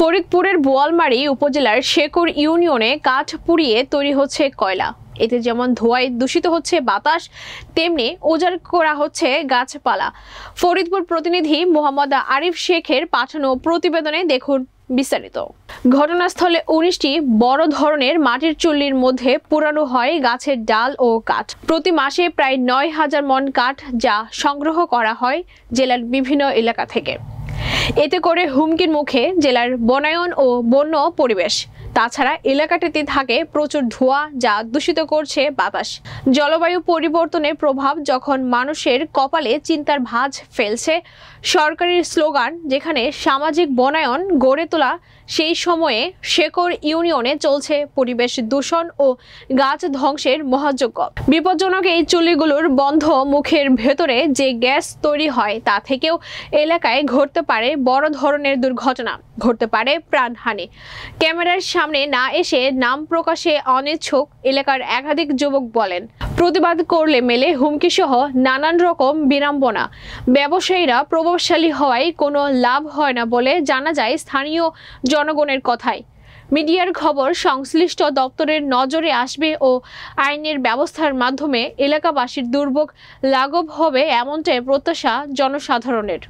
ফরিদপুরের বোয়ালমারী উপজেলার শেকর ইউনিয়নে কাঠ পুড়িয়ে তৈরি হচ্ছে কয়লা। এতে যেমন ধোঁয়ায় দূষিত হচ্ছে বাতাস, তেমনি উজাড় করা হচ্ছে গাছপালা। ফরিদপুর প্রতিনিধি মোহাম্মদ আরিফ শেখের পাঠানো প্রতিবেদনে দেখুন বিস্তারিত। ঘটনাস্থলে ১৯টি বড় ধরনের মাটির চুল্লির মধ্যে পোড়ানো হয় গাছের ডাল ও কাঠ। প্রতি মাসে প্রায় ৯,০০০ মন কাঠ যা সংগ্রহ করা হয় জেলার বিভিন্ন এলাকা থেকে। এতে করে হুমকির মুখে জেলার বনায়ন ও বন্য পরিবেশ। তাছাড়া এলাকাটিতে থাকে প্রচুর ধোঁয়া যা দূষিত করছে বাতাস। জলবায়ু পরিবর্তনের প্রভাব যখন মানুষের কপালে চিন্তার ভাঁজ ফেলছে, সরকারের স্লোগান যেখানে সামাজিক বনায়ন গড়ে তোলা, সেই সময়ে শেকর ইউনিয়নে চলছে পরিবেশ দূষণ ও গাছ ধ্বংসের মহাযজ্ঞ। বিপজ্জনক এই চুল্লিগুলোর বন্ধ মুখের ভেতরে যে গ্যাস তৈরি হয় তা থেকেও এলাকায় ঘটতে পারে বড় ধরনের দুর্ঘটনা, ঘটতে পারে প্রাণহানি। ক্যামেরার সামনে না এসে নাম প্রকাশে অনিচ্ছুক এলাকার একাধিক যুবক বলেন, প্রতিবাদ করলে মেলে হুমকি সহ নানান রকম বিড়ম্বনা। ব্যবসায়ীরা প্রভাবশালী হওয়ায় কোনো লাভ হয় না বলে জানা যায় স্থানীয় জনগণের কথায়। মিডিয়ার খবর সংশ্লিষ্ট দপ্তরের নজরে আসবে ও আইনের ব্যবস্থার মাধ্যমে এলাকাবাসীর দুর্ভোগ লাঘব হবে, এমনটাই প্রত্যাশা জনসাধারণের।